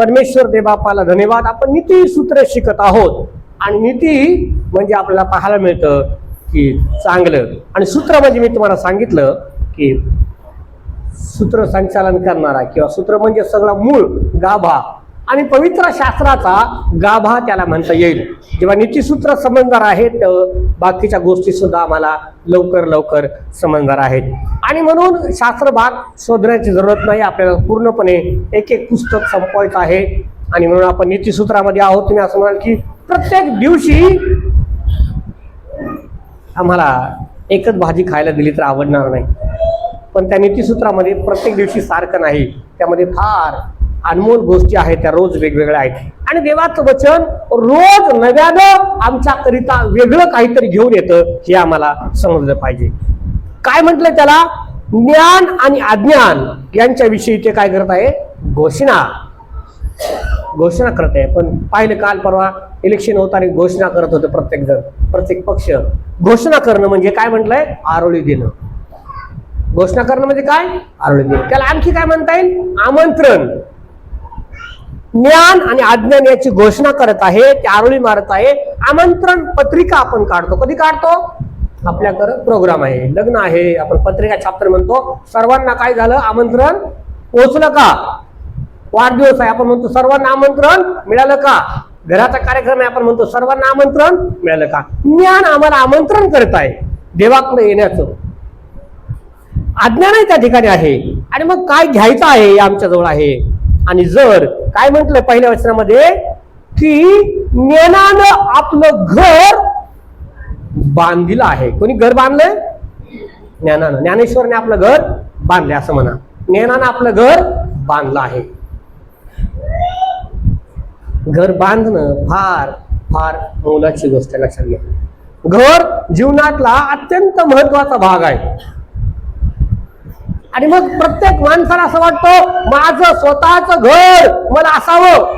परमेश्वर देवबापाला धन्यवाद. आपण नीती सूत्र शिकत आहोत आणि नीती म्हणजे आपल्याला पाहायला मिळतं की चांगलं, आणि सूत्र म्हणजे मी तुम्हाला सांगितलं की सूत्र संचालन करणारा किंवा सूत्र म्हणजे सगळा मूळ गाभा, आणि पवित्र शास्त्राचा गाभा त्याला म्हणता येईल. जेव्हा नीतीसूत्र समजणार आहेत बाकीच्या गोष्टी सुद्धा आम्हाला लवकर लवकर समजणार आहेत. आणि म्हणून शास्त्र भाग शोधण्याची जरूरत नाही, आपल्याला पूर्णपणे एक एक पुस्तक संपवायचं आहे. आणि म्हणून आपण नीतीसूत्रामध्ये आहोत. तुम्ही असं म्हणाल की प्रत्येक दिवशी आम्हाला एकच भाजी खायला दिली तर आवडणार नाही, पण त्या नीतीसूत्रामध्ये प्रत्येक दिवशी सारखं नाही, त्यामध्ये फार अनमोल गोष्टी आहेत, त्या रोज वेगवेगळ्या आहेत. आणि देवाचं वचन रोज नव्यानं आमच्याकरिता वेगळं काहीतरी घेऊन येतं, हे आम्हाला समजलं पाहिजे. काय म्हटलंय त्याला? ज्ञान आणि अज्ञान यांच्याविषयी ते काय करत आहे? घोषणा करत आहे. पण पाहिलं काल परवा इलेक्शन होताना घोषणा करत होते प्रत्येक जण, प्रत्येक पक्ष. घोषणा करणं म्हणजे काय म्हटलंय? आरोळी देणं. घोषणा करणं म्हणजे काय? आरोळी देणं. त्याला आणखी काय म्हणता येईल? आमंत्रण. ज्ञान आणि अज्ञान याची घोषणा करत आहे, ते आरोळी मारत आहे. आमंत्रण पत्रिका आपण काढतो. कधी काढतो? आपल्याकडे प्रोग्राम आहे, लग्न आहे, आपण पत्रिका छापतो म्हणतो. सर्वांना काय झालं? आमंत्रण पोहोचलं का? वाढदिवस आहे, आपण म्हणतो सर्वांना आमंत्रण मिळालं का? घराचा कार्यक्रम आहे, आपण म्हणतो सर्वांना आमंत्रण मिळालं का? ज्ञान आम्हाला आमंत्रण करत आहे देवाकडे येण्याचं. अज्ञानही त्या ठिकाणी आहे. आणि मग काय घ्यायचं आहे आमच्या जवळ आहे. आणि जर काय म्हटलंय पहिल्या वचनामध्ये की ज्ञानानं आपलं घर बांधलेलं आहे. कोणी घर बांधलंय? ज्ञानानं. ज्ञानेश्वरने आपलं घर बांधले असं म्हणा. ज्ञानानं आपलं घर बांधलं आहे. घर बांधणं फार फार मोलाची गोष्ट आहे, लक्षात घ्या. घर जीवनातला अत्यंत महत्वाचा भाग आहे. आणि मग प्रत्येक माणसाला असं वाटतं माझं स्वतःच घर मला असावं,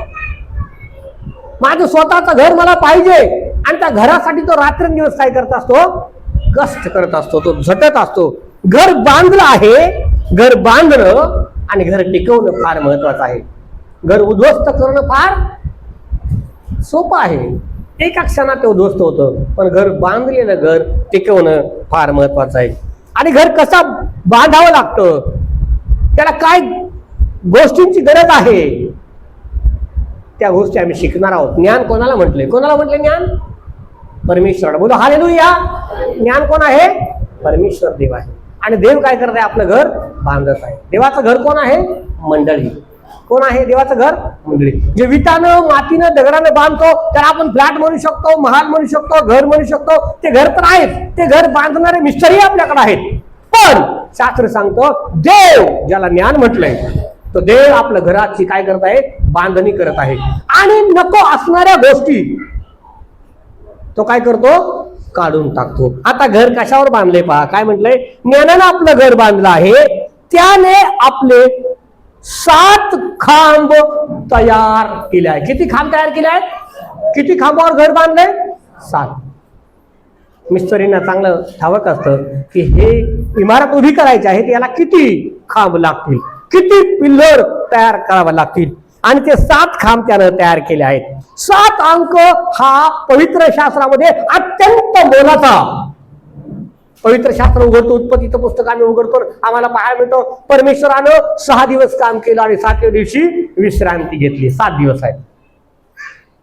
माझं स्वतःचं घर मला पाहिजे. आणि त्या घरासाठी तो रात्रंदिवस काय करत असतो? कष्ट करत असतो, तो झटत असतो. घर बांधलं आहे, घर बांधणं आणि घर टिकवणं फार महत्वाचं आहे. घर उद्ध्वस्त करणं फार सोपं आहे, एका क्षणात ते उद्ध्वस्त होतं. पण घर बांधलेलं घर टिकवणं फार महत्वाचं आहे. आणि घर कसा बांधावं लागतं, त्याला काय गोष्टींची गरज आहे, त्या गोष्टी आम्ही शिकणार आहोत. ज्ञान कोणाला म्हटले? कोणाला म्हटले ज्ञान? परमेश्वर. बोला हालेलुया. ज्ञान कोण आहे? परमेश्वर देव आहे. आणि देव काय करत आहे? आपलं घर बांधत आहे. देवाचं घर कोण आहे? मंडळी. कोण आहे देवाचं घर? मंडळी. जे विटानं मातीनं दगडानं बांधतो त्याला आपण फ्लॅट म्हणू शकतो, महाल म्हणू शकतो, घर म्हणू शकतो. ते घर तर आहेत, ते घर बांधणारे मिस्त्री आपल्याकडे आहेत. पण शास्त्र सांगतं देव, ज्याला ज्ञान म्हटलंय, तो देव आपल्या घराची काय करत आहे? बांधणी करत आहे. आणि नको असणाऱ्या गोष्टी तो काय करतो? काढून टाकतो. आता घर कशावर बांधले पहा. काय म्हटलंय? ज्ञानानं आपलं घर बांधलं आहे, त्याने आपले 7 खांब तयार केले आहे. किती खांब तयार केले आहेत? किती खांबावर घर बांधले? 7. मिस्त्रींना चांगलं ठावक असतं की हे इमारत उभी करायची आहे, याला किती खांब लागतील, किती पिल्लर तयार करावे लागतील. आणि ते 7 खांब त्यानं तयार केले आहेत. 7 अंक हा पवित्र शास्त्रामध्ये अत्यंत मोलाचा. पवित्र शास्त्र उघडतो, उत्पत्तीचं पुस्तक आम्ही उघडतो, आम्हाला पाहायला मिळतो परमेश्वरानं 6 दिवस काम केलं आणि 7व्या दिवशी विश्रांती घेतली. 7 दिवस आहेत.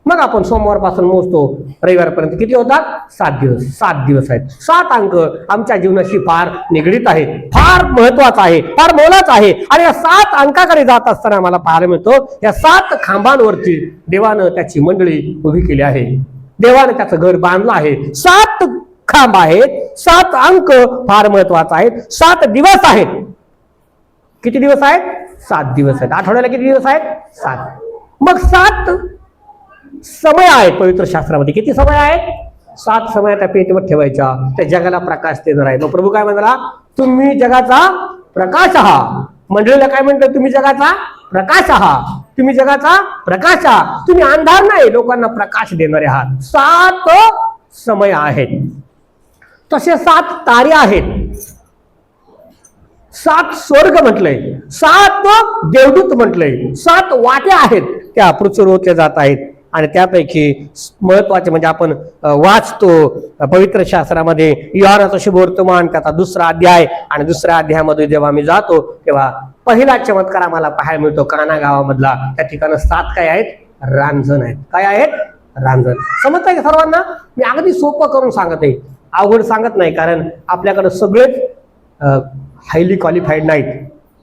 मग आपण सोमवारपासून मोजतो रविवारपर्यंत किती होतात? 7 दिवस. 7 दिवस आहेत. 7 अंक आमच्या जीवनाशी फार निगडीत आहे, फार महत्वाचा आहे, फार मोलाचा आहे. आणि या 7 अंकाकडे जात असताना आम्हाला पाहायला मिळतो या 7 खांबांवरती देवानं त्याची मंडळी उभी केली आहे. देवानं त्याचं घर बांधलं आहे. 7 खांब आहेत, 7 अंक फार महत्वाचा आहेत. 7 दिवस आहेत. किती दिवस आहेत? 7 दिवस आहेत. आठवड्याला किती दिवस आहेत? 7. मग 7 समय आहेत पवित्र शास्त्रामध्ये. किती समय आहेत? 7 समय त्या पेटीवर ठेवायच्या, त्या जगाला प्रकाश देणार आहे. मग प्रभू काय म्हणाला? तुम्ही जगाचा प्रकाश आहात. मंडळीला काय म्हणतात? तुम्ही जगाचा प्रकाश आहात. तुम्ही जगाचा प्रकाश आहात. तुम्ही अंधार नाही, लोकांना प्रकाश देणारे आहात. 7 समय आहेत. तसे 7 तारे आहेत. 7 स्वर्ग म्हटलंय. 7 सात देवदूत म्हटलंय, 7 वाट्या आहेत त्या पृथ्वीवर ओतल्या जात आहेत. आणि त्यापैकी महत्वाचे म्हणजे आपण वाचतो पवित्र शास्त्रामध्ये योहानाचं शुभवर्तमान त्याचा 2रा अध्याय, आणि 2ऱ्या अध्यायामध्ये जेव्हा आम्ही जातो तेव्हा पहिला चमत्कार आम्हाला पाहायला मिळतो काना गावामधला. त्या ठिकाणी 7 काय आहेत? रांजण आहेत. काय आहेत? रांजण. समजतंय का सर्वांना? मी अगदी सोपं करून सांगत आहे, अवघड सांगत नाही, कारण आपल्याकडे सगळेच हायली क्वालिफाईड नाहीत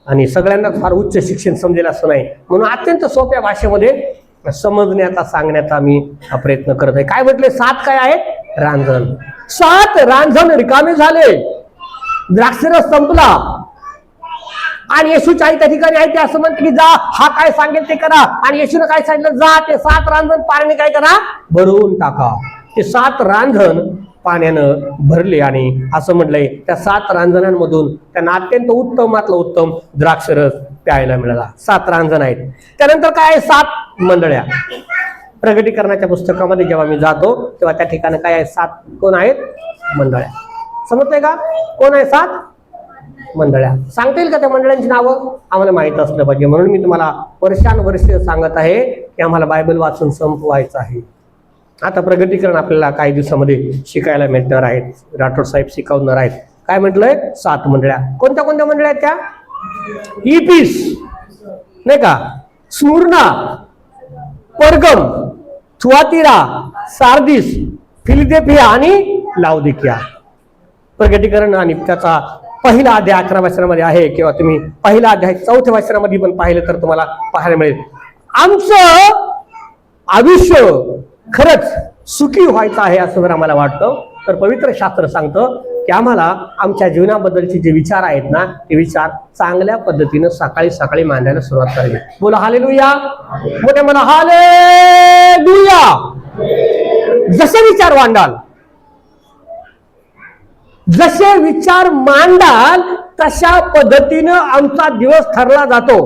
आणि सगळ्यांना फार उच्च शिक्षण समजेल असं नाही, म्हणून अत्यंत सोप्या भाषेमध्ये समजण्याचा सांगण्याचा मी प्रयत्न करत आहे. काय म्हटले? 7 काय आहेत? रांजण. 7 रांजण रिकामे झाले, द्राक्षरस संपला आणि येशूच्या आई त्या ठिकाणी आहे ते असं म्हणते की जा, हा काय सांगेल ते करा. आणि येशूने काय सांगितलं? जा, ते 7 रांजण पाण्याने काय करा? भरून टाका. ते 7 रांजण पाण्यानं भरले आणि असं म्हटलंय त्या 7 रांजणांमधून त्यांना अत्यंत उत्तमातलं उत्तम द्राक्षरस प्यायला मिळाला. 7 रांजण आहेत. त्यानंतर काय आहे? 7 मंडळ्या. प्रगटीकरणाच्या पुस्तकामध्ये जेव्हा मी जातो तेव्हा त्या ठिकाणी काय आहे? 7 कोण आहेत? मंडळ्या. समजतंय का? कोण आहे? 7 मंडळ्या. सांगता येईल का त्या मंडळांची नावं? आम्हाला माहित असलं पाहिजे, म्हणून मी तुम्हाला वर्षानुवर्ष सांगत आहे की आम्हाला बायबल वाचून संपवायचं आहे. आता प्रगटीकरण आपल्याला काही दिवसामध्ये शिकायला मिळणार आहेत. राठोड साहेब शिकवणार आहेत. काय म्हटलंय? 7 मंडळ्या. कोणत्या कोणत्या मंडळ्या आहेत त्या? इफिस नाही का, स्मुर्ना, पर्गम, थुआतिरा, सार्दिस, फिलाडेल्फिया आणि लाउदिकिया. प्रगटीकरण आणि त्याचा पहिला अध्याय 11व्या वचनामध्ये आहे, किंवा तुम्ही पहिला अध्याय 4थ्या वचनामध्ये पण पाहिलं तर तुम्हाला पाहायला मिळेल. आमचं आयुष्य खरंच सुखी व्हायचं आहे असं जर आम्हाला वाटतं तर पवित्र शास्त्र सांगतं की आम्हाला आमच्या जीवनाबद्दलचे जे विचार आहेत ना, ते विचार चांगल्या पद्धतीनं सकाळी सकाळी मांडायला सुरुवात करावी. बोला हालेलुया. मोठे म्हणा हालेलुया. जसे विचार मांडाल, जसे विचार मांडाल तशा पद्धतीनं आमचा दिवस ठरला जातो.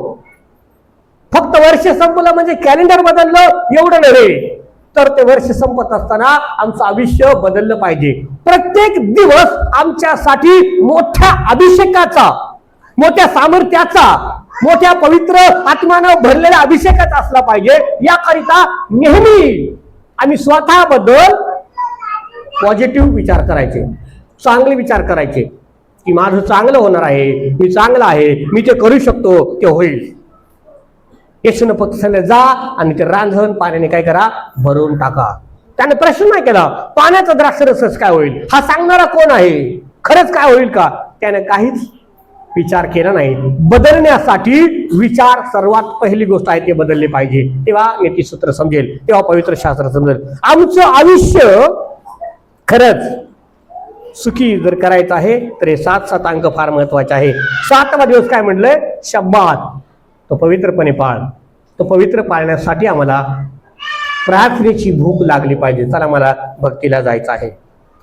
फक्त वर्ष संपलं म्हणजे कॅलेंडर बदललं एवढं नव्हे, तर ते वर्ष संपत असताना आमचं आयुष्य बदललं पाहिजे. प्रत्येक दिवस आमच्यासाठी मोठ्या अभिषेकाचा, मोठ्या सामर्थ्याचा, मोठ्या पवित्र आत्म्यानं भरलेल्या अभिषेकाचा असला पाहिजे. याकरिता नेहमी आम्ही स्वतःबद्दल पॉझिटिव्ह विचार करायचे, चांगले विचार करायचे की माझं चांगलं होणार आहे, मी चांगला आहे, मी ते करू शकतो, ते होईल. येशूनं फक्त सांगितलं जा आणि ते रांजण पाण्याने काय करा? भरून टाका. त्याने प्रश्न नाही केला पाण्याचा द्राक्षरस काय होईल, हा सांगणारा कोण आहे, खरंच काय होईल का? त्याने काहीच विचार केला नाही. बदलण्यासाठी विचार सर्वात पहिली गोष्ट आहे, ते बदलले पाहिजे. तेव्हा नीतिसूत्र समजेल, तेव्हा पवित्र शास्त्र समजेल. आमचं आयुष्य खरंच सुखी जर करायचं आहे तर हे 7 अंक फार महत्वाचे आहे. 7वा दिवस काय म्हटलंय? शब्बात. तो पवित्रपणे पाळ. तो पवित्र पाळण्यासाठी आम्हाला प्रार्थनेची भूक लागली पाहिजे. चला मला भक्तीला जायचं आहे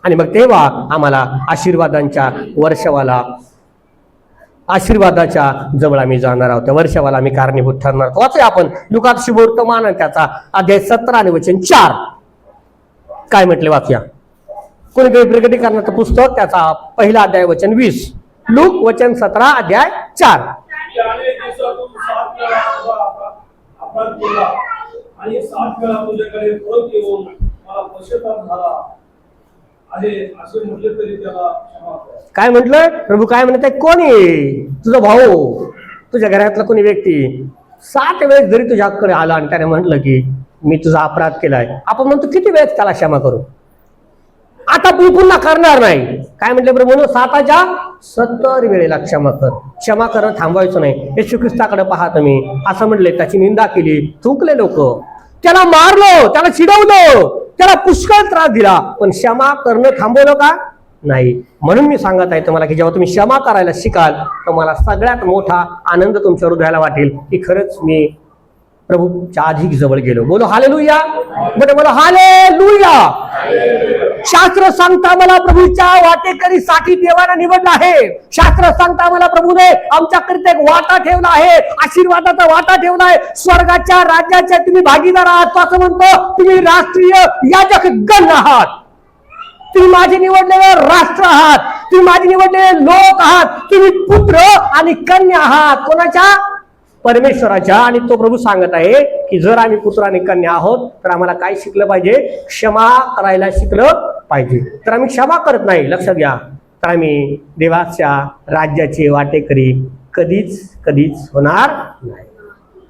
आणि मग तेव्हा आम्हाला आशीर्वादांच्या वर्षावाला, आशीर्वादाच्या जवळ आम्ही जाणार आहोत. त्या वर्षावाला आम्ही कारणीभूत ठरणार आहोत. वाचूया आपण लुकाचं शुभवर्तमान त्याचा अध्याय 17 आणि वचन 4 काय म्हटले वाचूया. कोणीतरी प्रगटीकरणाचं पुस्तक त्याचा पहिला अध्याय वचन 20, लूक वचन 17 अध्याय 4. आणि 7 वेळा तुझ्याकडे परत येऊन मला पश्चाताप झाला आहे असे म्हटले तरी त्याला क्षमा कर. काय म्हटलं प्रभू? काय म्हणत आहे? कोणी? तुझा भाऊ, तुझ्या घरातला कोणी व्यक्ती 7 वेळेस जरी तुझ्याकडे आला आणि त्याने म्हटलं की मी तुझा अपराध केलाय, आपण म्हणतो किती वेळेस त्याला क्षमा करू? आता पुन्हा करणार नाही. काय म्हटलं प्रभू? 7च्या 70 वेळेला क्षमा कर. क्षमा करणं थांबवायचं नाही. येशू ख्रिस्ताकडे पहा तुम्ही. असं म्हणले, त्याची निंदा केली, थुंकले लोक, त्याला मारलो, त्याला चिडवलं, त्याला पुष्कळ त्रास दिला, पण क्षमा करणं थांबवलं का? नाही. म्हणून मी सांगत आहे तुम्हाला की जेव्हा तुम्ही क्षमा करायला शिकाल तर मला सगळ्यात मोठा आनंद तुमच्या हृदयाला वाटेल की खरंच मी प्रभूच्या अधिक जवळ गेलो. बोलो हालेलुया. बोलो हालेलुया. शास्त्र सांगता मला प्रभूच्या वाटेकरीसाठी देवाने निवडलं आहे. शास्त्र सांगता मला प्रभूने आमच्याकरिता एक वाटा ठेवला आहे, आशीर्वादाचा वाटा ठेवला आहे. स्वर्गाच्या राज्याच्या तुम्ही भागीदार आहात. असं म्हणतो तुम्ही राष्ट्रीय याजक गण आहात. तुम्ही माझे निवडलेले राष्ट्र आहात. तुम्ही माझे निवडलेले लोक आहात. तुम्ही पुत्र आणि कन्या आहात. कोणाच्या? परमेश्वराच्या, आणि तो प्रभू सांगत आहे की जर आम्ही पुत्र आणि कन्या आहोत तर आम्हाला काय शिकलं पाहिजे? क्षमा करायला शिकलं पाहिजे. तर आम्ही क्षमा करत नाही, लक्षात घ्या, तर आम्ही देवाच्या राज्याचे वाटेकरी कधीच होणार नाही.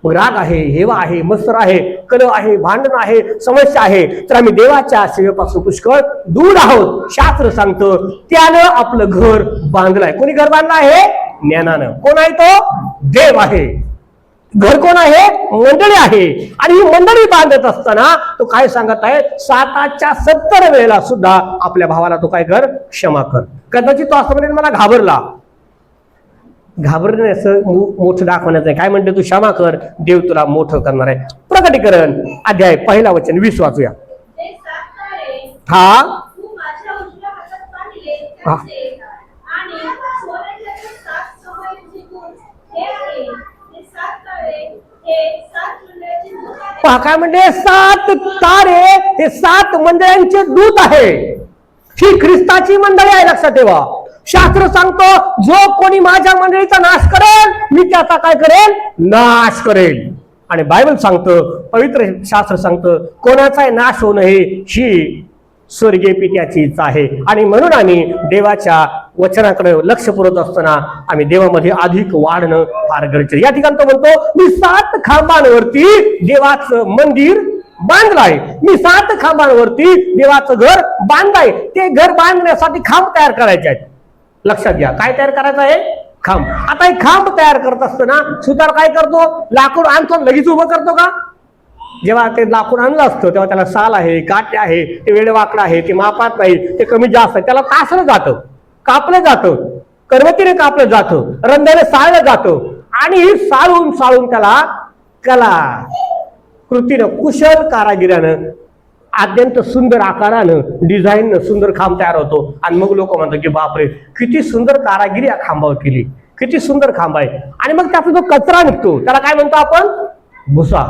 मग राग आहे, हेवा आहे, मत्सर आहे, कलह आहे, भांडण आहे, समस्या आहे, तर आम्ही देवाच्या सेवेपासून पुष्कळ दूर आहोत. शास्त्र सांगतं त्यानं आपलं घर बांधलंय. कोणी घर बांधलं आहे? ज्ञानानं. कोण आहे तो? देव आहे. घर कोण आहे? मंडळी आहे. आणि ही मंडळी बांधत असताना तो काय सांगत आहे? 7च्या 70 वेळेला सुद्धा आपल्या भावाला तो काय कर? क्षमा कर. कदाचित तो असं म्हणजे मला घाबरला. घाबरण्याचं मोठं दाखवण्याचं आहे. काय म्हणते? तू क्षमा कर, देव तुला मोठं करणार आहे. प्रकटीकरण अध्याय 1 वचन 20 वाचूया. हा पहा काय म्हणते? 7 तारे हे 7 मंडळांचे दूत आहे. ही ख्रिस्ताची मंडळी आहे, लक्षात ठेवा. शास्त्र सांगतो जो कोणी माझ्या मंडळीचा नाश करेल मी त्याचा काय करेल? नाश करेल. आणि बायबल सांगतं, पवित्र शास्त्र सांगतं कोणाचाही नाश होऊ नये ही स्वर्गीय पित्याची इच्छा आहे. आणि म्हणून आम्ही देवाच्या वचनाकडे लक्ष पुरवत असताना आम्ही देवामध्ये अधिक वाढणं फार गरजेचं. या ठिकाणी तो म्हणतो मी 7 खांबांवरती देवाचं मंदिर बांधलं आहे. मी 7 खांबांवरती देवाचं घर बांधलंय. ते घर बांधण्यासाठी खांब तयार करायचे आहेत. लक्षात घ्या, काय तयार करायचं आहे? खांब. आता हे खांब तयार करत असताना सुतार काय करतो? लाकूड आणतो, लगेच उभं करतो का? जेव्हा ते लाकूड आणलं असतं तेव्हा त्याला साल आहे, काटे आहे, ते वेडवाकडं आहे, ते मापात नाही, ते कमी जास्त आहे, त्याला तासलं जातं, कापलं जातं, करवतीने कापलं जातं, रंध्याने साळलं जातं. आणि साळून त्याला कला कृतीनं कुशल कारागिरानं अत्यंत सुंदर आकारानं डिझाईननं सुंदर खांब तयार होतो. आणि मग लोक म्हणतात की बापरे किती सुंदर कारागिरी या खांबावर केली, किती सुंदर खांब आहे. आणि मग त्याचा जो कचरा निघतो त्याला काय म्हणतो आपण? भुसा.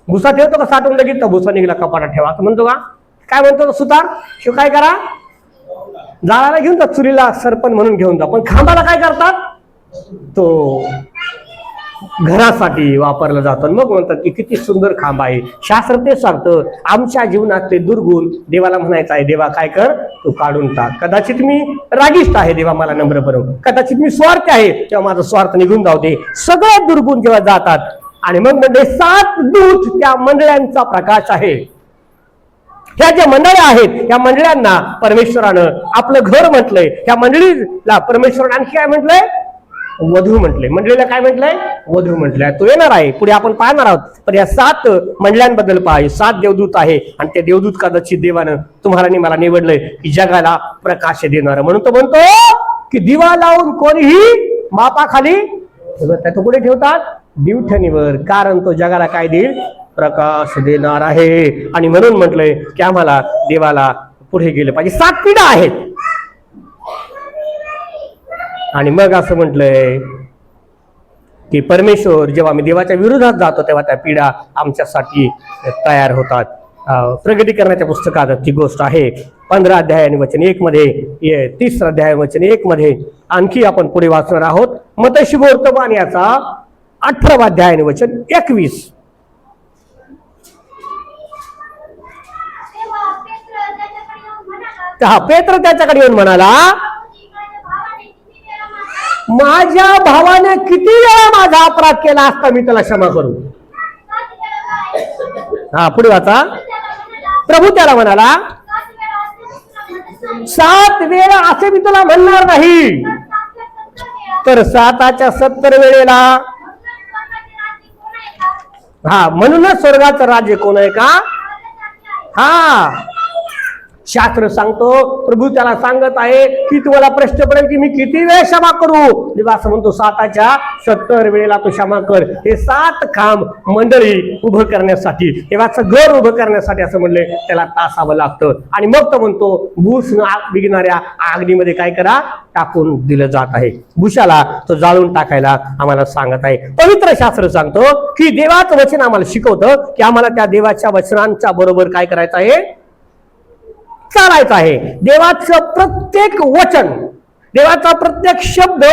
भुसा ठेवतो का साठवून? लगेच भुसा निघाला कपाटात ठेवा असं म्हणतो का? काय म्हणतो सुतार? शिव काय करा? जाळाला घेऊन जा, चुलीला सरपण म्हणून घेऊन जा. पण खांबाला काय करतात? तो घरासाठी वापरला जातो. मग म्हणतात की किती सुंदर खांब आहे. शास्त्र ते सांगतं आमच्या जीवनातले दुर्गुण देवाला म्हणायचं आहे, देवा काय कर? तू काढून टाक. कदाचित मी रागिष्ट आहे, देवा मला नम्र बनव. कदाचित मी स्वार्थी आहे, तेव्हा माझा स्वार्थ निघून जाऊ दे. सगळे दुर्गुण जेव्हा जातात आणि मग म्हणजे 7 दूत त्या मंडळांचा प्रकाश आहे. ह्या ज्या मंडळ्या आहेत त्या मंडळांना परमेश्वरानं आपलं घर म्हटलंय. ह्या मंडळीला परमेश्वरानं आणखी काय म्हटलंय? वधू म्हटलंय. मंडळीला काय म्हटलंय? वधू म्हटलंय. तो येणार आहे, पुढे आपण पाहणार आहोत. पण या 7 मंडळांबद्दल पहा. 7 देवदूत आहे आणि ते देवदूत कदाचित देवानं तुम्हाला आणि मला निवडलंय की जगाला प्रकाश देणार. म्हणून तो म्हणतो की दिवा लावून कोणीही मापाखाली तो कुठे ठेवतात? दिवठणीवर, कारण तो जगाला काय देईल? प्रकाश देणार आहे. आणि म्हणून म्हटलंय की आम्हाला देवाला पुढे गेलं पाहिजे. 7 पिढ्या आहेत. आणि मग असं म्हटलंय की परमेश्वर जेव्हा आम्ही देवाच्या विरोधात जातो तेव्हा त्या पिढ्या आमच्यासाठी तयार होतात. प्रगटीकरणाच्या पुस्तकात ती गोष्ट आहे. 15 अध्याय आणि वचन 1 मध्ये, 30 अध्याय वचन 1 मध्ये. आणखी आपण पुढे वाचणार आहोत. मत्तई वर्तमान याचा 18 अध्याय आणि वचन 21. पेत्र त्याच्याकडे येऊन म्हणाला माझ्या भावाने किती वेळा माझा अपराध केला असता मी त्याला क्षमा करू. पुढे वाचा. प्रभू त्याला म्हणाला 7 वेळा असे मी तुला म्हणणार नाही, तर 7च्या 70 वेळेला. म्हणूनच स्वर्गाचं राज्य कोण आहे का? शास्त्र सांगतो, प्रभू त्याला सांगत आहे की तुम्हाला प्रश्न पडेल की मी किती वेळ क्षमा करू. देवा असं म्हणतो 7च्या 70 वेळेला तो क्षमा कर. हे 7 खांब मंडळी उभं करण्यासाठी, देवाचं घर उभं करण्यासाठी असं म्हणले त्याला तासावं लागतं. आणि मग तो म्हणतो भूस विघणाऱ्या अग्नीमध्ये काय करा? टाकून दिलं जात आहे. भुशाला तो जाळून टाकायला आम्हाला सांगत आहे. पवित्र शास्त्र सांगतो की देवाचं वचन आम्हाला शिकवतं की आम्हाला त्या देवाच्या वचनांच्या बरोबर काय करायचं आहे? चालायचं आहे. देवाचं प्रत्येक वचन, देवाचा प्रत्येक शब्द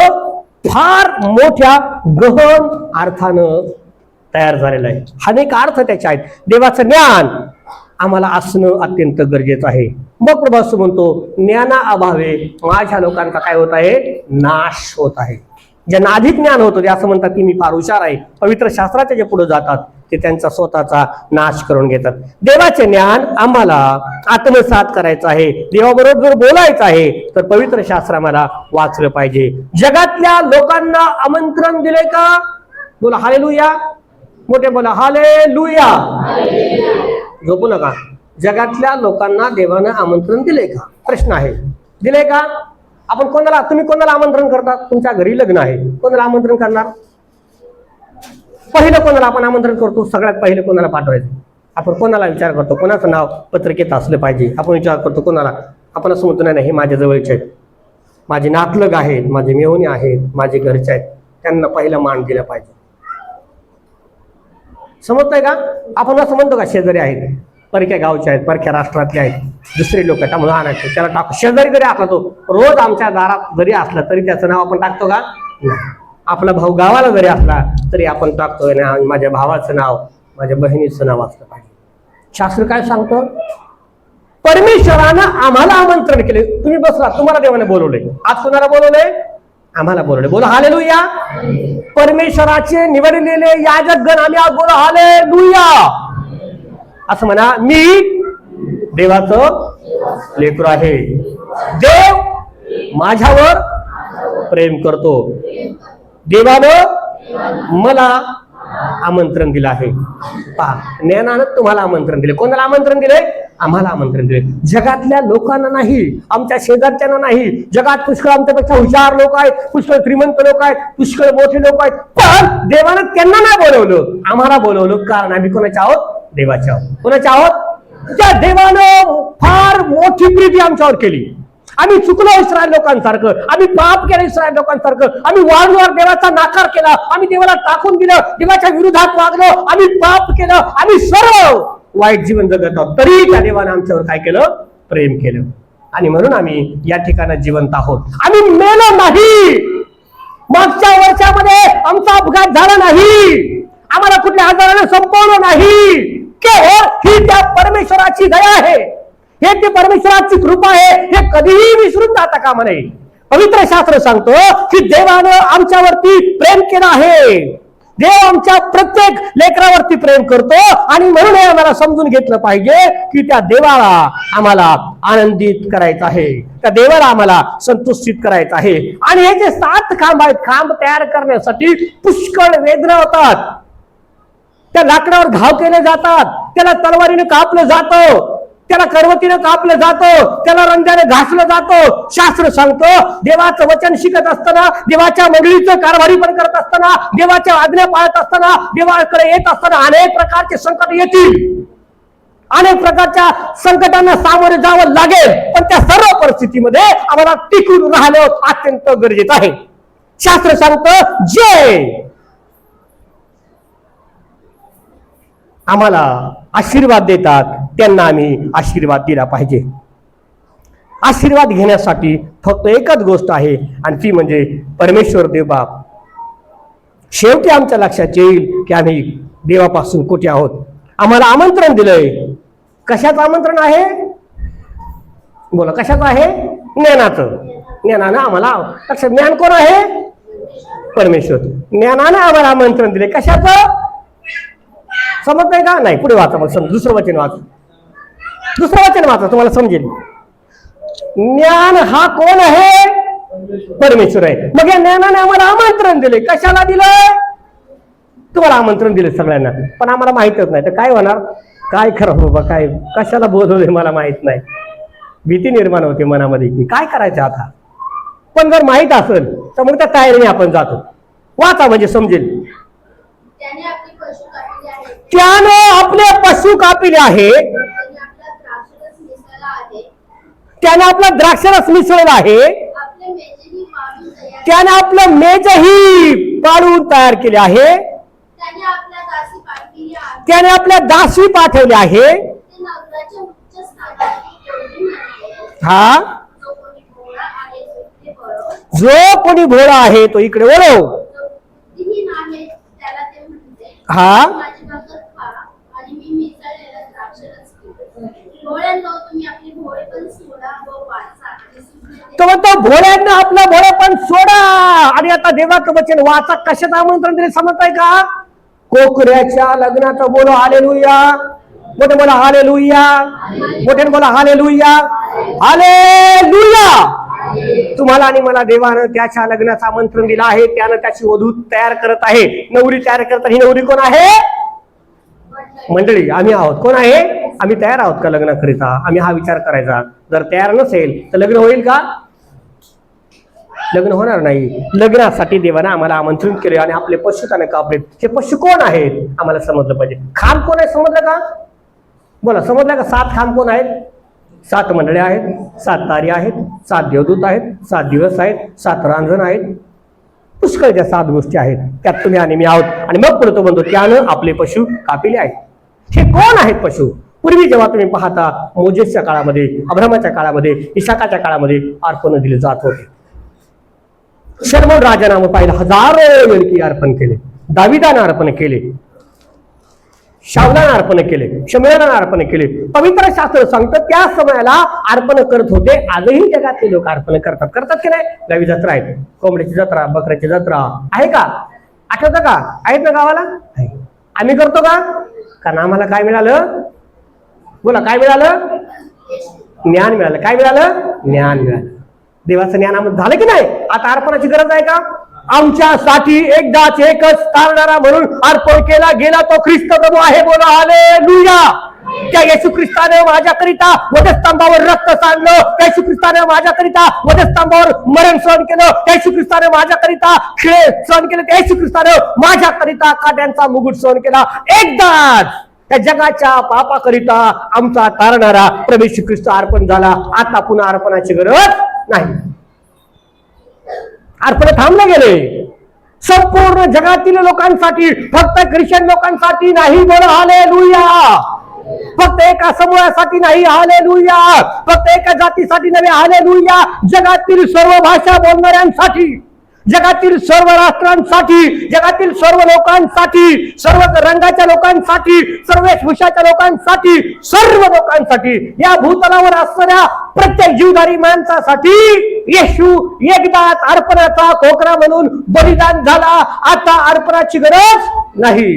फार मोठ्या गहन अर्थानं तयार झालेला आहे. अनेक अर्थ त्याचे आहेत. देवाचं ज्ञान आम्हाला असणं अत्यंत गरजेचं आहे. मग प्रभास म्हणतो, ज्ञानाअभावे माझ्या लोकांचा काय होत आहे? नाश होत आहे. ज्यांना अधिक ज्ञान होतं ते असं म्हणतात की मी फार हुशार आहे, पवित्र शास्त्राच्या जे पुढे जातात ते त्यांचा स्वतःचा नाश करून घेतात. देवाचे ज्ञान आम्हाला आत्मसात करायचं आहे. देवाबरोबर जर बोलायचं आहे तर पवित्र शास्त्र आम्हाला वाचलं पाहिजे. जगातल्या लोकांना आमंत्रण दिले का? बोला हालेलुया. मोठे बोला हालेलुया. झोपू नका. जगातल्या लोकांना देवानं आमंत्रण दिले का? प्रश्न आहे. दिले का? आपण कोणाला, तुम्ही कोणाला आमंत्रण करतात? तुमच्या घरी लग्न आहे, कोणाला आमंत्रण करणार? पहिलं कोणाला आपण आमंत्रण करतो? सगळ्यात पहिले कोणाला पाठवायचं? आपण कोणाला विचार करतो? कोणाचं नाव पत्रिकेत असलं पाहिजे? आपण विचार करतो कोणाला? आपण असं म्हणतो नाही हे माझ्या जवळचे आहेत, माझे नातलग आहेत, माझे मेहुणे आहेत, माझे घरचे आहेत, त्यांना पहिला मान दिला पाहिजे. समजतंय का? आपण असं म्हणतो का शेजारी आहेत, परक्या गावचे आहेत, परक्या राष्ट्रातले आहेत, दुसरे लोक आहेत, त्यामुळे आणायचं त्याला टाकतो. शेजारी जरी असला तो रोज आमच्या दारात जरी असला तरी त्याचं नाव आपण टाकतो का? आपला भाऊ गावाला जरी असला तरी आपण टाकतोय ना माझ्या भावाचं नाव, माझ्या बहिणीचं नाव असलं पाहिजे. शास्त्र काय सांगतं? परमेश्वरानं आम्हाला आमंत्रण केले. तुम्ही बसला, तुम्हाला देवाने बोलवले. आज कोणाला बोलवले? आम्हाला बोलवले. बोला हालेलुया. परमेश्वराचे निवडलेले याजकगण आम्ही आज बोला हालेलुया. असं म्हणा, मी देवाचं लेकरू आहे. देव माझ्यावर प्रेम करतो. देवानं मला आमंत्रण दिलं आहे. पहा, ज्ञानानं तुम्हाला आमंत्रण दिले. कोणाला आमंत्रण दिले? आम्हाला आमंत्रण दिले. जगातल्या लोकांना नाही, आमच्या शेजारच्यांना नाही. जगात पुष्कळ आमच्यापेक्षा हुशार लोक आहेत, पुष्कळ श्रीमंत लोक आहेत, पुष्कळ मोठे लोक आहेत, पण देवानं त्यांना नाही बोलवलं, आम्हाला बोलवलं. कारण आम्ही कोणाच्या आहोत? देवाच्या आहोत. कोणाच्या आहोत? त्या देवानं फार मोठी प्रीती आमच्यावर केली. आम्ही चुकलो इस्रायल लोकांसारखं, आम्ही पाप केलं इस्रायल लोकांसारखं, आम्ही वारंवार देवाचा नाकार केला, आम्ही देवाला टाकून दिलं, देवाच्या विरोधात वागलो, आम्ही पाप केलं, आम्ही सर्व वाईट जीवन जगत आहोत. तरी त्या देवाने आमच्यावर काय केलं? प्रेम केलं. आणि म्हणून आम्ही या ठिकाणी जिवंत आहोत. आम्ही मेलो नाही. मागच्या वर्षामध्ये आमचा अपघात झाला नाही, आम्हाला कुठल्या आजाराने संपवलं नाही. केवळ ही त्या परमेश्वराची दया आहे, हे ते परमेश्वराची कृपा आहे. हे कधीही विसरून जाता कामा नये. पवित्र शास्त्र सांगतो की देवानं आमच्यावरती प्रेम केलं आहे. देव आमच्या प्रत्येक लेकरावरती प्रेम करतो आणि म्हणून हे आम्हाला समजून घेतलं पाहिजे की त्या देवाला आम्हाला आनंदित करायचं आहे, त्या देवाला आम्हाला संतुष्टित करायचं आहे. आणि हे जे 7 खांब आहेत, खांब तयार करण्यासाठी पुष्कळ वेदना होतात. त्या लाकडावर घाव केले जातात, त्याला तलवारीने कापलं जातं, त्याला करवतीनं कापलं जातं, त्याला रंध्याने घासलं जातं. शास्त्र सांगतो देवाचं वचन शिकत असताना, देवाच्या मंडळीचं कारभारी पण करत असताना, देवाच्या आज्ञा पाळत असताना, देवाकडे येत असताना अनेक प्रकारचे संकट येतील, अनेक प्रकारच्या संकटांना सामोरे जावं लागेल. पण त्या सर्व परिस्थितीमध्ये आम्हाला टिकून राहणं अत्यंत गरजेचं आहे. शास्त्र सांगतं जे आम्हाला आशीर्वाद देतात त्यांना आम्ही आशीर्वाद दिला पाहिजे. आशीर्वाद घेण्यासाठी फक्त एकच गोष्ट आहे आणि ती म्हणजे परमेश्वर देव बाप. शेवटी आमच्या लक्षात येईल की आम्ही देवापासून कुठे आहोत. आम्हाला आमंत्रण दिलंय. कशाचं आमंत्रण आहे? बोला, कशाचं आहे? ज्ञानाचं. ज्ञानानं आम्हाला लक्षात, ज्ञान कोण आहे? परमेश्वर. ज्ञानानं आम्हाला आमंत्रण दिले. कशाचं? समजतंय का? नाही, पुढे वाचा. मग समज, दुसरं वचन वाचा, दुसरं वचन वाचा, तुम्हाला समजेल. ज्ञान हा कोण आहे? परमेश्वर आहे. मग या ज्ञानाने आम्हाला आमंत्रण दिले. कशाला दिलंय? तुम्हाला आमंत्रण दिले सगळ्यांना, पण आम्हाला माहितच नाही. तर काय होणार? काय खरं बाबा, काय कशाला बोलवले मला माहित नाही. भीती निर्माण होते मनामध्ये की काय करायचं आता. पण जर माहित असेल तर मग त्या तयारीने आपण जातो. वाचा म्हणजे समजेल. त्यानं आपले पशु कापिले आहे, त्याने आपला द्राक्षरस मिसळला आहे, त्याने आपलं मेजही पाडून तयार केले आहे, त्याने आपल्या दासी पाठवले आहे. हा, जो कोणी भोळा आहे तो इकडे वळव. बुद्धिहीन आहे त्याला ते म्हणते, हा. माझी भाकर खा आणि मी मिसळलेला द्राक्षरस पी. भोळ्यांनो, तुम्ही आपली भोळेपण सोडा व वाचा आणि सुज्ञते तो म्हणतो भोळ्यांना आपला भोळेपण सोडा. आणि आता देवाचं वचन वाचा कशाचं आमंत्रण दिले समजताय का? कोकऱ्याच्या लग्नाचं. बोलो हालेलुया. मोठे बोला हालेलुया. मोठे बोला हालेलुया. हालेलुया. तुम्हाला आणि मला देवानं त्याच्या लग्नाचं आमंत्रण दिलं आहे. त्यानं त्याची वधू तयार करत आहे, नवरी तयार करत. ही नवरी कोण आहे? मंडळी आम्ही आहोत. कोण आहे? आम्ही तयार आहोत का लग्नाकरिता? आम्ही हा विचार करायचा. जर तयार नसेल तर लग्न होईल का? लग्न होणार नाही. लग्नासाठी देवानं आम्हाला आमंत्रित केले आणि आपले पशु त्याने कापले. हे पशु कोण आहेत आम्हाला समजलं पाहिजे. खांब कोण आहे समजलं का? बोला समजलं का? 7 खांब कोण आहेत? 7 मंडळी आहेत, 7 तारी आहेत, 7 देवदूत आहेत, 7 दिवस आहेत, 7 रांजण आहेत. पुष्कळ ज्या 7 गोष्टी आहेत त्यात तुम्ही आणि मी आहोत. आणि मग पुढे तो म्हणतो त्यानं आपले पशु कापिले आहेत. हे कोण आहेत पशु? पूर्वी जेव्हा तुम्ही पाहता मोजेसच्या काळामध्ये, अब्रामाच्या काळामध्ये, इसाकाच्या काळामध्ये अर्पण दिले जात होते. शर्मन राजानं पाहिलं हजारो वेळी अर्पण केले. दाविदानं अर्पण केले, शाऊलानं अर्पण केले, शमूएलानं अर्पण केले. पवित्र शास्त्र सांगतं त्या समयाला अर्पण करत होते. आजही जगातले लोक अर्पण करतात की नाही? गावी जत्रा आहेत, कोंबड्याची जत्रा, बकऱ्याची जत्रा आहे का? आठवतं का? आहेत ना गावाला? आम्ही करतो का? कारण आम्हाला काय मिळालं? बोला काय मिळालं? ज्ञान मिळालं. काय मिळालं? ज्ञान मिळालं. देवाचं ज्ञान आम्हाला झालं की नाही? आता अर्पणाची गरज आहे का? आमच्यासाठी एकदाच एकच तारणारा म्हणून अर्पण केला गेला तो ख्रिस्त प्रभू आहे. बोला हालेलुया. त्या येशू ख्रिस्ताने माझ्याकरिता वधस्तंभावर रक्त सांडलं. त्या येशू ख्रिस्ताने माझ्याकरिता वधस्तंभावर मरण सहन केलं. त्या येशू ख्रिस्ताने माझ्याकरिता खिळे सहन केले. त्या येशू ख्रिस्ताने माझ्याकरिता काट्यांचा मुकुट सहन केला. एकदाच त्या जगाच्या पापाकरिता आमचा तारणारा प्रभू येशू ख्रिस्त अर्पण झाला. आता पुन्हा अर्पणाची गरज नाही. अर्पण थांबले गेले. संपूर्ण जगातील लोकांसाठी, फक्त ख्रिश्चन लोकांसाठी नाही. बोला हालेलुया. फक्त एका समूहासाठी नाही. हालेलुया. फक्त एका जातीसाठी नव्हे. हालेलुया. जगातील सर्व भाषा बोलणाऱ्यांसाठी, जगातील सर्व राष्ट्रांसाठी, जगातील सर्व लोकांसाठी, सर्व रंगाच्या लोकांसाठी, सर्व वेशभूषाच्या लोकांसाठी, सर्व लोकांसाठी, या भूतलावर असणाऱ्या प्रत्येक जीवधारी माणसासाठी येशू एकदाच अर्पणाचा कोकरा म्हणून बलिदान झाला. आता अर्पणाची गरज नाही.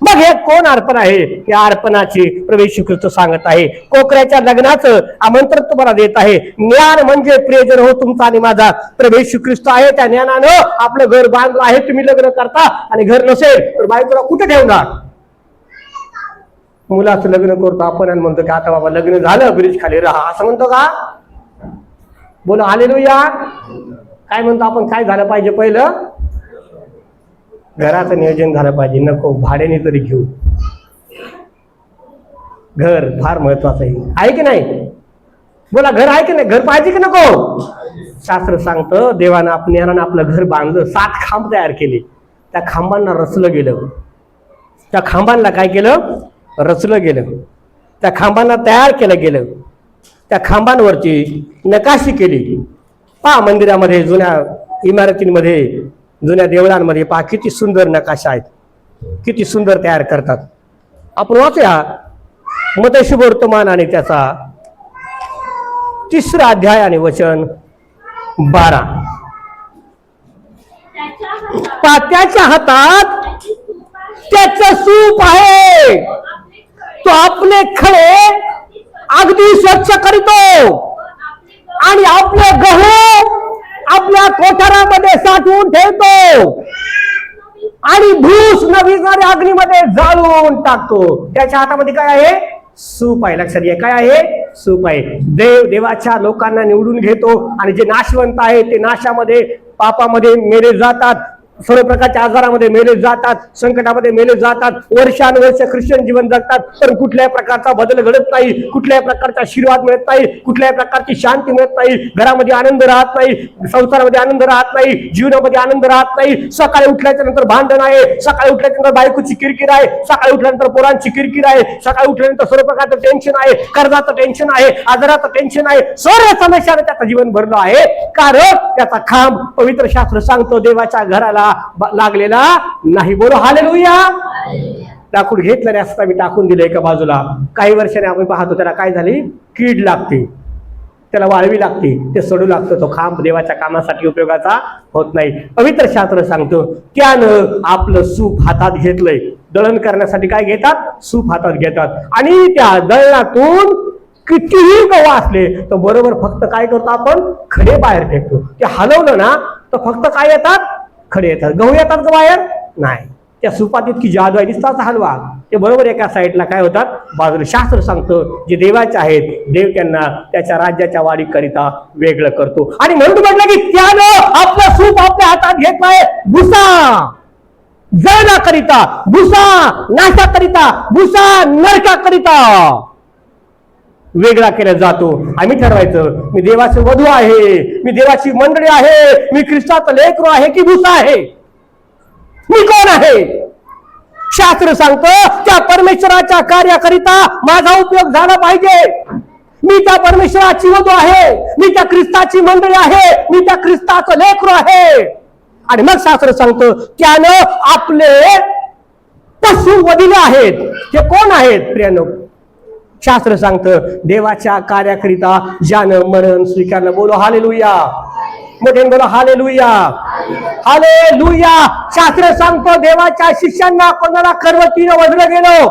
मग हे कोण अर्पण आहे? या अर्पणाची प्रभू येशू ख्रिस्त सांगत आहे. कोकऱ्याच्या लग्नाचं आमंत्रण तुम्हाला देत आहे. ज्ञान म्हणजे प्रियजन हो तुमचा आणि माझा प्रभू येशू ख्रिस्त आहे. त्या ज्ञानानं आपलं घर बांधलं आहे. तुम्ही लग्न करता आणि घर नसेल तर बायकोला कुठे ठेवणार? मुलाचं लग्न करतो आपण आणि म्हणतो की आता बाबा लग्न झालं ब्रिज खाली राहा, असं म्हणतो का? बोला हालेलुया. काय म्हणतो आपण? काय झालं पाहिजे? पहिलं घराचं नियोजन झालं पाहिजे. नको भाड्याने तरी घेऊ. घर फार महत्वाचं आहे की नाही? बोला घर आहे की नाही? घर पाहिजे की नको? शास्त्र सांगतं देवानं ज्ञानानं आपलं घर बांधलं. 7 खांब तयार केले. त्या खांबांना रचलं गेलं. त्या खांबांना काय केलं? रचलं गेलं. त्या खांबांना तयार केलं गेलं. त्या खांबांवरची नकाशी केली. पहा मंदिरामध्ये, जुन्या इमारतींमध्ये, जुन्या देवळांमध्ये पहा किती सुंदर नकाशा आहेत. किती सुंदर तयार करतात. आपण वाचूया मतशुभवर्तमान आणि त्याचा 3रा अध्याय आणि वचन 12. त्याच्या हातात त्याचं सूप आहे. तो आपले खळे अगदी स्वच्छ करतो आणि आपले गहू आपल्या कोठारामध्ये साठवून ठेवतो आणि भूस न विझणाऱ्या अग्नीमध्ये जाळून टाकतो. त्याच्या हातामध्ये काय आहे? सूप आहे. लक्षात घ्या, काय आहे? सूप आहे. देव देवाच्या लोकांना निवडून घेतो आणि जे नाशवंत आहे ते नाशामध्ये, पापामध्ये मेले जातात. सर्व प्रकारच्या आजारामध्ये मेले जातात, संकटामध्ये मेले जातात, वर्षानुवर्ष ख्रिश्चन जीवन जगतात, पण कुठल्याही प्रकारचा बदल घडत नाही, कुठल्याही प्रकारचा आशीर्वाद मिळत नाही, कुठल्याही प्रकारची शांती मिळत नाही, घरामध्ये आनंद राहत नाही, संसारामध्ये आनंद राहत नाही, जीवनामध्ये आनंद राहत नाही. सकाळी उठल्याच्या नंतर भांडण आहे, सकाळी उठल्यानंतर बायकोची किरकिर आहे, सकाळी उठल्यानंतर पोरांची किरकिर आहे, सकाळी उठल्यानंतर सर्व प्रकारचं टेन्शन आहे, कर्जाचं टेन्शन आहे, आजाराचं टेन्शन आहे, सर्व समस्याने त्याचं जीवन भरलं आहे. कारण त्याचा खांब पवित्र शास्त्र सांगतो देवाच्या घराला लागलेला नाही. बोलो हालेलुया. लाकूड घेतलं असता मी टाकून दिलं एका बाजूला. काही वर्षाने आपण पाहतो त्याला काय झाली, कीड लागते, त्याला वाळवी लागते, ते सडू लागतं. तो खांब देवाच्या कामासाठी उपयोगाचा होत नाही. पवित्र शास्त्र सांगतो त्यानं आपलं सूप हातात घेतलंय. दळण करण्यासाठी काय घेतात, सूप हातात घेतात, आणि त्या दळणातून कितीही गहू असले तर बरोबर फक्त काय करतो आपण, खडे बाहेर फेकतो. ते हलवलं ना तर फक्त काय येतात, खडे येतात. गहू येतात का बाहेर, नाही. त्या सुपात इतकी जादू आहे, दिसताचा हलवा, ते बरोबर एका साईडला काय होतात, बाजूला. शास्त्र सांगतं जे देवाचे आहेत, देव त्यांना त्याच्या राज्याच्या वाढीकरिता वेगळं करतो. आणि म्हणून म्हटलं की त्यानं आपलं सूप आपल्या हातात घेतलाय, भुसा जळणाकरिता, भुसा नाशाकरिता, भुसा नरकाकरिता वेगळा केला जातो. आम्ही ठरवायचं मी देवाचे वधू आहे, मी देवाची मंडळी आहे, मी ख्रिस्ताचं लेकरू आहे की भुसा आहे, मी कोण आहे. शास्त्र सांगतं त्या परमेश्वराच्या कार्याकरिता माझा उपयोग झाला पाहिजे. मी त्या परमेश्वराची वधू आहे, मी त्या ख्रिस्ताची मंडळी आहे, मी त्या ख्रिस्ताचं लेकरू आहे. आणि मग शास्त्र सांगतं त्यानं आपले पशु वधिले आहेत. ते कोण आहेत प्रियानो, शास्त्र सांगतं देवाच्या कार्याकरिता ज्यानं मरण स्वीकारलं. बोलो हालेलुया. मोठ्याने बोलो हालेलुया, हालेलुया. शास्त्र सांगतो देवाच्या शिष्यांना कोणाला करवतीनं वधलं गेलं,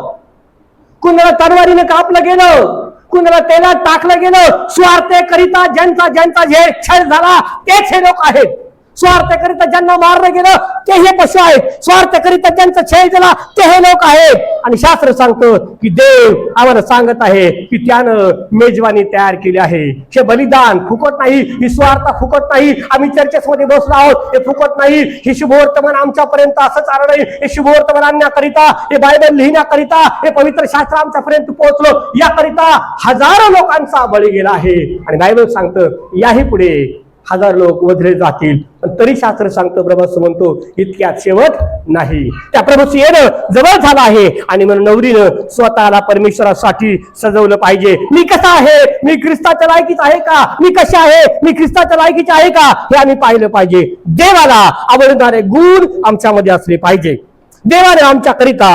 कुणाला तलवारीनं कापलं गेलं, कुणाला तेलात टाकलं गेलं. स्वार्थेकरिता ज्यांचा ज्यांचा जे छळ झाला तेच हे लोक आहेत. स्वार्थकरिता ज्यांना मारलं गेलं ते हे पशु आहेत, स्वार्थकरिता ज्यांचा छळ झाला ते हे लोक आहेत. आणि शास्त्र सांगतं की देव आम्हाला सांगत आहे की त्यानं मेजवानी तयार केली आहे. हे बलिदान फुकट नाही, ही स्वार्थ फुकट नाही. आम्ही चर्चेमध्ये बसलो आहोत, हे फुकट नाही. हे शुभवर्तमान आमच्यापर्यंत असंच आलं नाही, हे शुभवर्तमान आणण्याकरिता, हे बायबल लिहिण्याकरिता, हे पवित्र शास्त्र आमच्यापर्यंत पोहोचलं याकरिता हजारो लोकांचा बळी गेला आहे. आणि बायबल सांगतं याही पुढे हजार लोक वधले जातील, पण तरी शास्त्र सांगतं, प्रभू म्हणतो इतक्यात शेवट नाही. त्या प्रभूचं येणं जवळ झालं आहे. आणि म्हणून नवरीनं स्वतःला परमेश्वरासाठी सजवलं पाहिजे. मी कसा आहे, मी ख्रिस्ताच्या लायकीच आहे का, मी कशा आहे, मी ख्रिस्ताच्या लायकीचे आहे का, हे आम्ही पाहिलं पाहिजे. देवाला आवडणारे गुण आमच्यामध्ये असले पाहिजे. देवाने आमच्याकरिता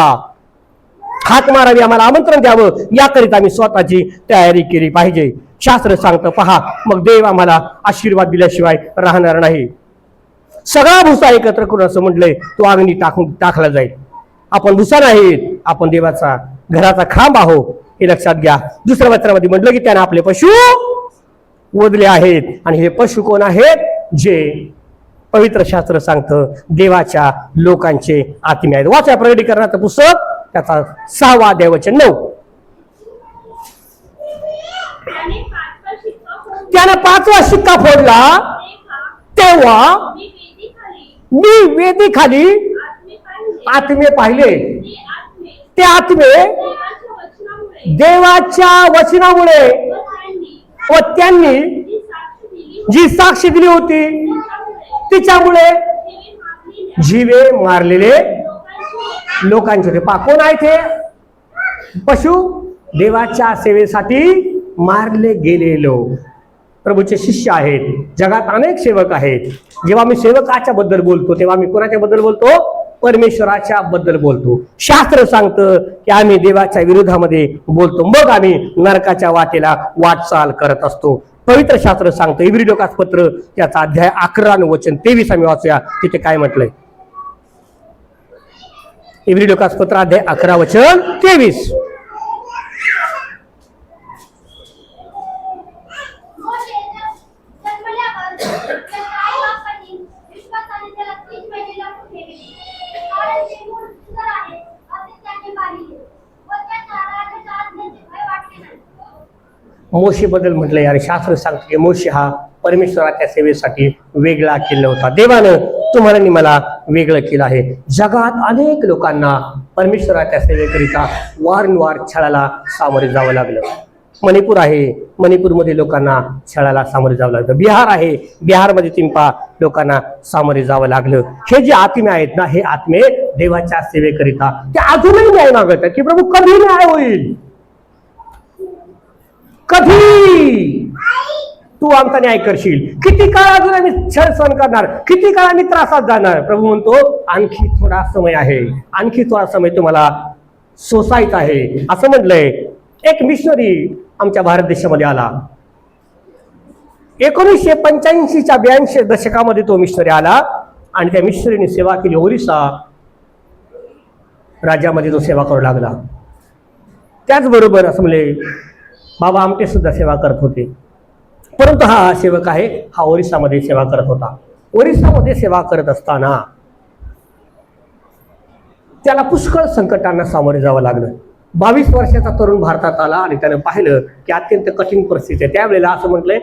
हात मारावी, आम्हाला आमंत्रण द्यावं, याकरिता आम्ही स्वतःची तयारी केली पाहिजे. शास्त्र सांगतं पहा, मग देव आम्हाला आशीर्वाद दिल्याशिवाय राहणार नाही. सगळा भुसा एकत्र करून असं म्हटलंय तो अग्नी टाकला जाईल. आपण भुसा नाहीत, आपण देवाचा घराचा खांब आहोत, हे लक्षात घ्या. दुसऱ्या वचनामध्ये म्हटलं की त्याने आपले पशु वधले आहेत. आणि हे पशु कोण आहेत, जे पवित्र शास्त्र सांगतं देवाच्या लोकांचे आत्मे आहेत. वाचा प्रकटीकरणाचं पुस्तक त्याचा 6वा अध्याय वचन 9. त्याने 5वा शिक्का फोडला, तेव्हा मी वेदी खाली आत्मे पाहिले. ते आत्मे देवाच्या वचनामुळे व त्यांनी जी साक्ष दिली होती तिच्यामुळे जीवे मारलेले लोकांचे होते. कोण आहे ते पशु, देवाच्या सेवेसाठी मारले गेले लोक, प्रभूचे शिष्य आहेत. जगात अनेक सेवक आहेत. जेव्हा मी सेवकाच्या बद्दल बोलतो तेव्हा मी कोणाच्या बद्दल बोलतो, परमेश्वराच्या बद्दल बोलतो. शास्त्र सांगतं की आम्ही देवाच्या विरोधामध्ये बोलतो, मग आम्ही नरकाच्या वाटेला वाटचाल करत असतो. पवित्र शास्त्र सांगतं इब्री लोकास पत्र त्याचा अध्याय 11 वचन 23 आम्ही वाचूया. तिथे काय म्हटलंय, इब्री लोकास पत्र अध्याय 11 वचन 23. मोशे बद्दल म्हटलंय आणि शास्त्र सांगतं की मोशे हा परमेश्वराच्या सेवेसाठी वेगळा केला होता. देवानं तुम्हाला आणि मला वेगळं केलं आहे. जगात अनेक लोकांना परमेश्वराच्या सेवेकरिता वारंवार छळाला सामोरे जावं लागलं. मणिपूर आहे, मणिपूरमध्ये लोकांना छळाला सामोरे जावं लागलं. बिहार आहे, बिहारमध्ये तिंपा लोकांना सामोरे जावं लागलं. हे जे आत्मे आहेत ना, हे आत्मे देवाच्या सेवेकरिता ते अजूनही न्याय मागत आहेत की प्रभू कधी न्याय होईल, कधी तू आमचा न्याय करशील, किती काळ अजून आम्ही छळ सहन करणार, किती काळ आम्ही त्रासात जाणार. प्रभू म्हणतो आणखी थोडा समय आहे, आणखी थोडा समय तुम्हाला सोसायचा आहे. असं म्हटलंय. एक मिशनरी आमच्या भारत देशामध्ये आला. 1985च्या 82 दशकामध्ये तो मिशनरी आला आणि त्या मिशनरीने सेवा केली. ओरिसा राज्यामध्ये तो सेवा करू लागला. त्याचबरोबर असं म्हणले बाबा आमटे सुद्धा सेवा करत होते, परंतु हा सेवक आहे, हा ओरिसामध्ये सेवा करत होता. ओरिसामध्ये सेवा करत असताना त्याला पुष्कळ संकटांना सामोरे जावं लागलं. 22 वर्षाचा तरुण भारतात आला आणि त्याने पाहिलं की अत्यंत कठीण परिस्थिती आहे. त्यावेळेला असं म्हटलंय,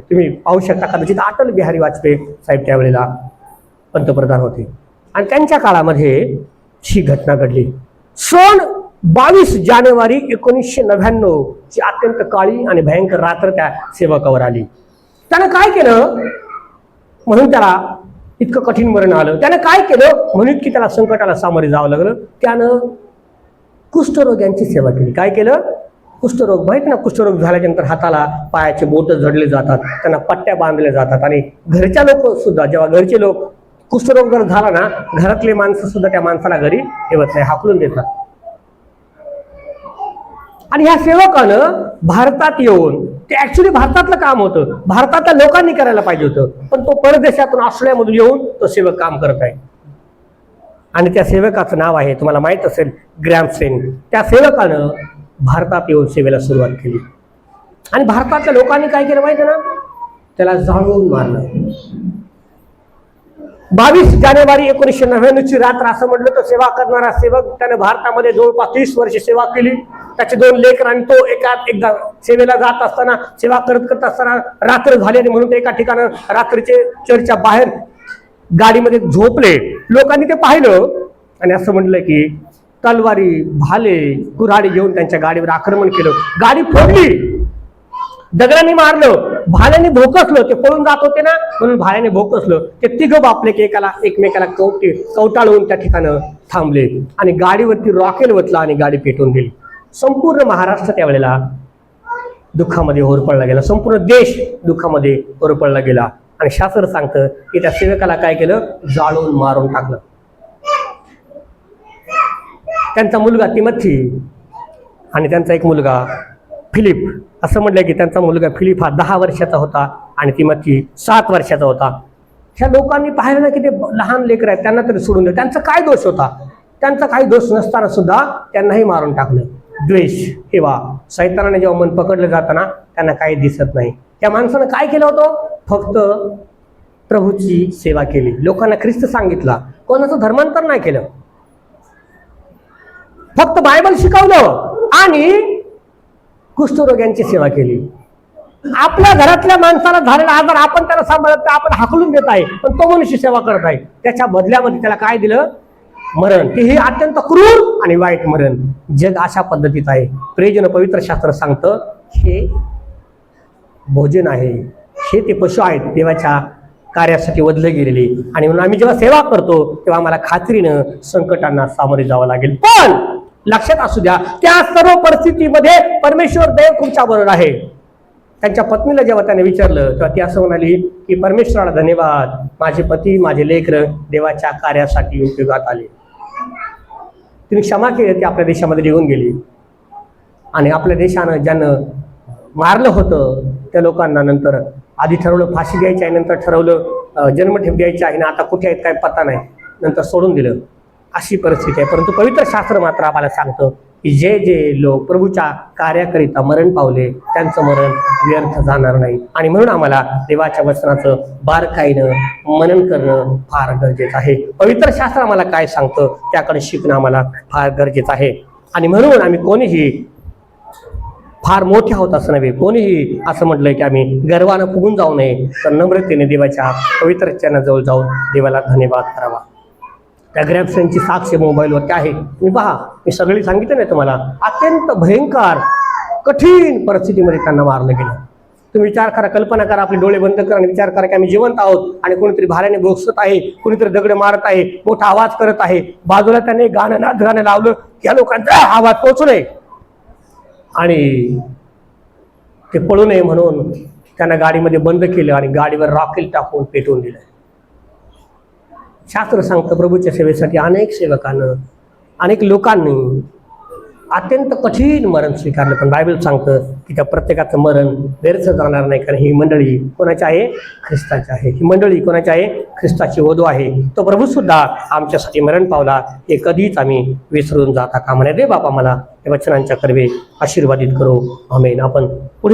तुम्ही पाहू शकता कदाचित अटल बिहारी वाजपेयी साहेब त्यावेळेला पंतप्रधान होते आणि त्यांच्या काळामध्ये ही घटना घडली. सन 22 जानेवारी 1999 ची अत्यंत काळी आणि भयंकर रात्र त्या सेवकावर आली. त्यानं काय केलं म्हणून त्याला इतकं कठीण मरण आलं. त्यानं काय केलं म्हणून की त्याला संकटाला सामोरे जावं लागलं. त्यानं कुष्ठरोग्यांची सेवा केली. काय केलं? कुष्ठरोग, माहिती ना, कुष्ठरोग झाल्यानंतर हाताला पायाचे बोट झडले जातात, त्यांना पट्ट्या बांधल्या जातात आणि घरच्या लोक सुद्धा, जेव्हा घरचे लोक कुष्ठरोग जर झाला ना, घरातले माणसं सुद्धा त्या माणसाला घरी ठेवत नाही, हाकलून देतात. आणि ह्या सेवकानं भारतात येऊन, ते ऍक्च्युली भारतातलं काम होतं, भारतातल्या लोकांनी करायला पाहिजे होतं, पण तो परदेशातून ऑस्ट्रेलियामधून येऊन तो सेवक काम करत आहे. आणि त्या सेवकाचं नाव आहे, तुम्हाला माहित असेल, ग्रॅम सेन. त्या सेवकानं भारतात येऊन सेवेला सुरुवात केली आणि भारतातल्या लोकांनी काय केलं माहिती ना, त्याला जाळून मारलं. 22 जानेवारी 1999 ची रात्र असं म्हटलं तर सेवा करणारा सेवक, त्याने भारतामध्ये जवळपास 30 वर्षे सेवा केली. त्याचे 2 लेकर आणि तो एकदा सेवेला जात असताना, सेवा करत असताना रात्र झाल्याने म्हणून ते एका ठिकाणी रात्रीचे चर्चच्या बाहेर गाडीमध्ये झोपले. लोकांनी ते पाहिलं आणि असं म्हटलं की तलवारी, भाले, कुऱ्हाडी घेऊन त्यांच्या गाडीवर आक्रमण केलं. गाडी फोडली, दगडांनी मारलं, भाल्याने भोकसलं. ते पळून जात होते ना, म्हणून भाल्याने भोकसलं. ते तिघं बापले की एकमेकाला कवटाळून त्या ठिकाणं थांबले आणि गाडीवरती रॉकेल वतला आणि गाडी पेटून गेली. संपूर्ण महाराष्ट्र त्यावेळेला दुःखामध्ये होरपळला गेला, संपूर्ण देश दुःखामध्ये होरपळला गेला. आणि शास्त्र सांगतं की त्या सेवकाला काय केलं, जाळून मारून टाकलं. त्यांचा मुलगा तिमथी आणि त्यांचा एक मुलगा फिलिप, असं म्हटलं की त्यांचा मुलगा फिलिप हा 10 वर्षाचा होता आणि तिमथी 7 वर्षाचा होता. ह्या लोकांनी पाहिलं ना की ते लहान लेकर आहेत, त्यांना तरी सोडून द्या, त्यांचा काय दोष होता? त्यांचा काही दोष नसताना सुद्धा त्यांनाही मारून टाकलं. द्वेष, हेवा, सैतानाने जेव्हा मन पकडलं जाताना त्यांना काही दिसत नाही. त्या माणसानं काय केलं होतं? फक्त प्रभूची सेवा केली, लोकांना ख्रिस्त सांगितला, कोणाचं धर्मांतर नाही केलं, फक्त बायबल शिकवलं आणि कुष्ठरोग्यांची सेवा केली. आपल्या घरातल्या माणसाला झालेला आजार आपण त्याला सांभाळत, आपण हाकलून देत आहे, पण तो मनुष्य सेवा करत आहे. त्याच्या बदल्यामध्ये त्याला काय दिलं? मरण. हे अत्यंत क्रूर आणि वाईट मरण. जग अशा पद्धतीत आहे. प्रियजन, पवित्र शास्त्र सांगतं हे भोजन आहे, हे ते पशु आहेत देवाच्या कार्यासाठी वधले गेलेले. आणि म्हणून आम्ही जेव्हा सेवा करतो तेव्हा आम्हाला खात्रीनं संकटांना सामोरे जावं लागेल. पण लक्षात असू द्या, त्या सर्व परिस्थितीमध्ये परमेश्वर देव तुमच्या बरोबर आहे. त्यांच्या पत्नीला जेव्हा त्याने विचारलं तेव्हा ती असं म्हणाली की परमेश्वराला धन्यवाद, माझे पती, माझे लेकर देवाच्या कार्यासाठी उपयोगात आले. तिने क्षमा केली, ती आपल्या देशामध्ये निघून गेली. आणि आपल्या देशानं ज्यानं मारलं होतं त्या लोकांना नंतर आधी ठरवलं फाशी द्यायची आहे, नंतर ठरवलं जन्मठेप द्यायची आहे ना, आता कुठे आहेत काय पत्ता नाही, नंतर सोडून दिलं. अशी परिस्थिती आहे. परंतु पवित्र शास्त्र मात्र आम्हाला सांगतं की जे जे लोक प्रभूच्या कार्याकरिता मरण पावले त्यांचं मरण व्यर्थ जाणार नाही. आणि म्हणून आम्हाला देवाच्या वचनाचं बारकाईनं मनन करणं फार गरजेचं आहे. पवित्र शास्त्र आम्हाला काय सांगतं त्याकडे शिकणं आम्हाला फार गरजेचं आहे. आणि म्हणून आम्ही कोणीही फार मोठे आहोत असं नव्हे. कोणीही असं म्हटलंय की आम्ही गर्वानं फुगून जाऊ नये, तर नम्रतेने देवाच्या पवित्र चरणाजवळ जाऊन देवाला धन्यवाद करावा. त्या ग्रॅप्सनची साक्ष मोबाईलवरती आहे, तुम्ही पहा. मी सगळी सांगितलं नाही तुम्हाला. अत्यंत भयंकर कठीण परिस्थितीमध्ये त्यांना मारलं गेलं. तुम्ही विचार करा, कल्पना करा, आपले डोळे बंद करा आणि विचार करा की आम्ही जिवंत आहोत आणि कोणीतरी भाऱ्याने बोसत आहे, कोणीतरी दगड मारत आहे, मोठा आवाज करत आहे. बाजूला त्याने नाच गाणं लावलं, या लोकांचा आवाज पोहोचू नये आणि ते पळू नये म्हणून त्यांना गाडीमध्ये बंद केलं आणि गाडीवर रॉकेल टाकून पेटवून दिलं. शास्त्र सांगतं प्रभूच्या सेवेसाठी अनेक सेवकांना, अनेक लोकांनी अत्यंत कठीण मरण स्वीकारलं. पण बायबल सांगतं की त्या प्रत्येकाचं मरण व्यर्थ जाणार नाही, कारण ही मंडळी कोणाची आहे? ख्रिस्ताची आहे. ही मंडळी कोणाची आहे? ख्रिस्ताची वधू आहे. तो प्रभू सुद्धा आमच्यासाठी मरण पावला, हे कधीच आम्ही विसरून जाता कामा नये. दे बापा मला या वचनांच्या कर्वे आशीर्वादित करो. आमेन. आपण पुढे